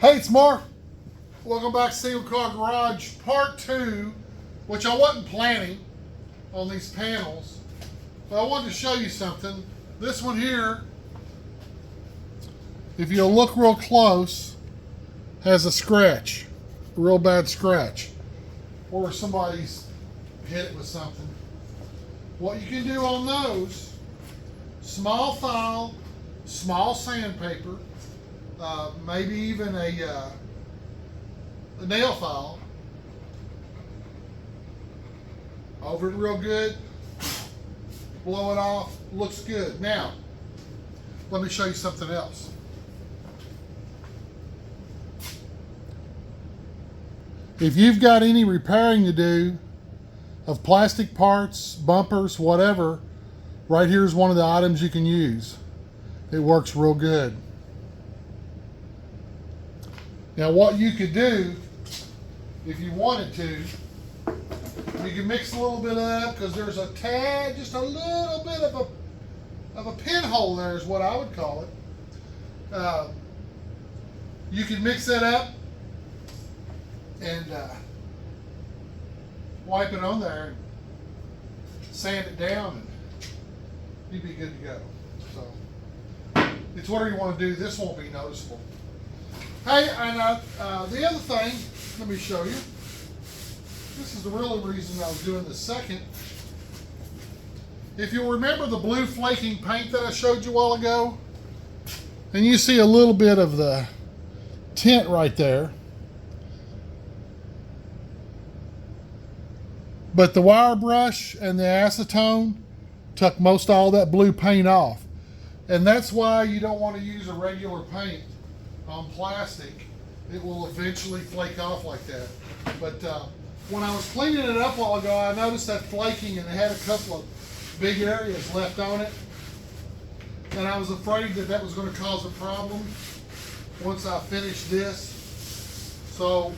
Hey, it's Mark. Welcome back to Single Car Garage Part 2, which I wasn't planning on these panels, but I wanted to show you something. This one here, if you look real close, has a scratch, a real bad scratch, or somebody's hit it with something. What you can do on those, small file, small sandpaper, maybe even a nail file over it real good, blow it off, looks good. Now, let me show you something else. If you've got any repairing to do of plastic parts, bumpers, whatever, right here is one of the items you can use. It works real good. Now what you could do, if you wanted to, you can mix a little bit up, because there's a tad, just a little bit of a pinhole there is what I would call it. You can mix that up and wipe it on there and sand it down, and you'd be good to go. So it's whatever you want to do. This won't be noticeable. Hey, and the other thing, let me show you. This is the real reason I was doing the second. If you'll remember the blue flaking paint that I showed you a while ago, and you see a little bit of the tint right there, but the wire brush and the acetone took most all that blue paint off. And that's why you don't want to use a regular paint on plastic. It will eventually flake off like that. But when I was cleaning it up a while ago, I noticed that flaking, and it had a couple of big areas left on it. And I was afraid that that was going to cause a problem once I finished this. So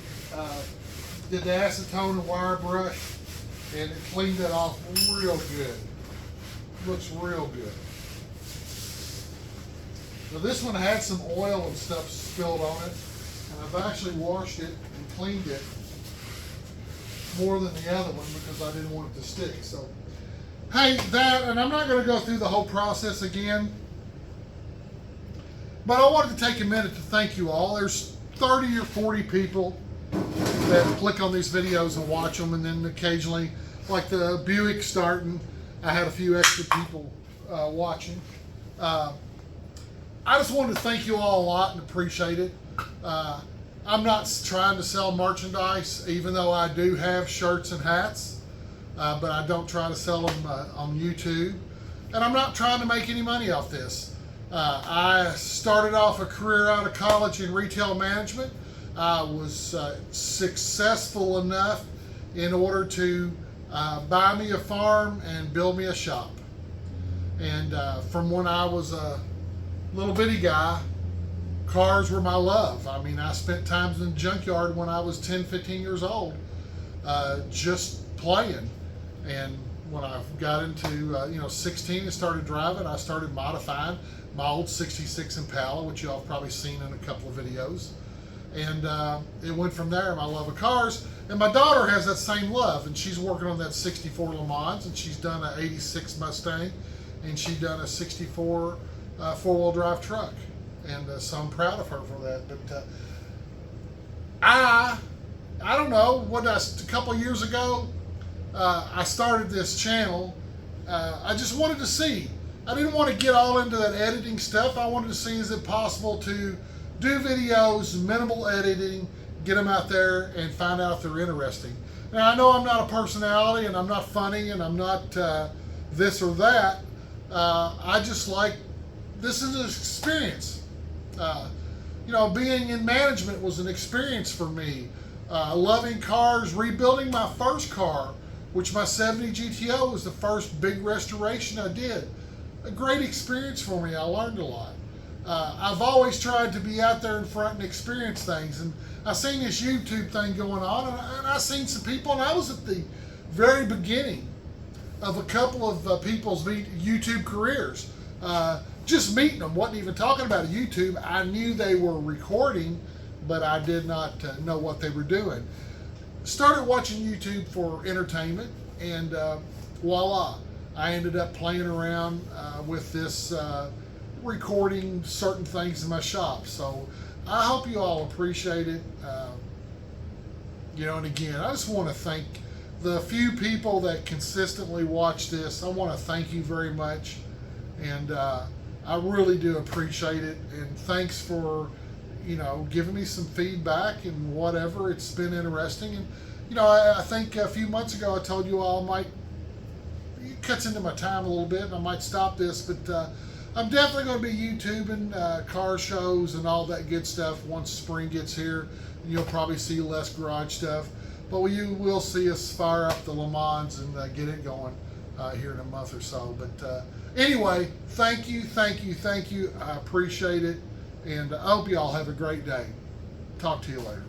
did the acetone and wire brush, and it cleaned that off real good. Looks real good. Now this one had some oil and stuff spilled on it, and I've actually washed it and cleaned it more than the other one because I didn't want it to stick. So, hey, that, and I'm not going to go through the whole process again, but I wanted to take a minute to thank you all. There's 30 or 40 people that click on these videos and watch them, and then occasionally, like the Buick starting, I had a few extra people watching. I just wanted to thank you all a lot and appreciate it. I'm not trying to sell merchandise, even though I do have shirts and hats, but I don't try to sell them on YouTube. And I'm not trying to make any money off this. I started off a career out of college in retail management. I was successful enough in order to buy me a farm and build me a shop. And from when I was a little bitty guy, cars were my love. I mean, I spent times in the junkyard when I was 10, 15 years old, just playing. And when I got into 16 and started driving, I started modifying my old 66 Impala, which y'all have probably seen in a couple of videos. And it went from there, my love of cars. And my daughter has that same love, and she's working on that 64 Le Mans, and she's done an 86 Mustang, and she's done a 64 four-wheel drive truck. And so I'm proud of her for that. But I don't know, a couple of years ago, I started this channel. I just wanted to see. I didn't want to get all into that editing stuff. I wanted to see, is it possible to do videos, minimal editing, get them out there and find out if they're interesting. Now, I know I'm not a personality, and I'm not funny, and I'm not this or that. I just like, this is an experience. Being in management was an experience for me. Loving cars, rebuilding my first car, which my 70 GTO was the first big restoration I did. A great experience for me. I learned a lot. I've always tried to be out there in front and experience things. And I seen this YouTube thing going on, and I seen some people, and I was at the very beginning of a couple of people's YouTube careers. Just meeting them, wasn't even talking about YouTube. I knew they were recording but I did not know what they were doing. Started watching YouTube for entertainment, and voila, I ended up playing around with this, recording certain things in my shop. So I hope you all appreciate it. And again, I just want to thank the few people that consistently watch this. I want to thank you very much, and I really do appreciate it. And thanks for giving me some feedback and whatever. It's been interesting. And I think a few months ago I told you all it cuts into my time a little bit, and I might stop this, but I'm definitely going to be YouTubing car shows and all that good stuff once spring gets here. And you'll probably see less garage stuff, but you will see us fire up the Le Mans and get it going here in a month or so. But anyway, thank you. I appreciate it, and I hope you all have a great day. Talk to you later.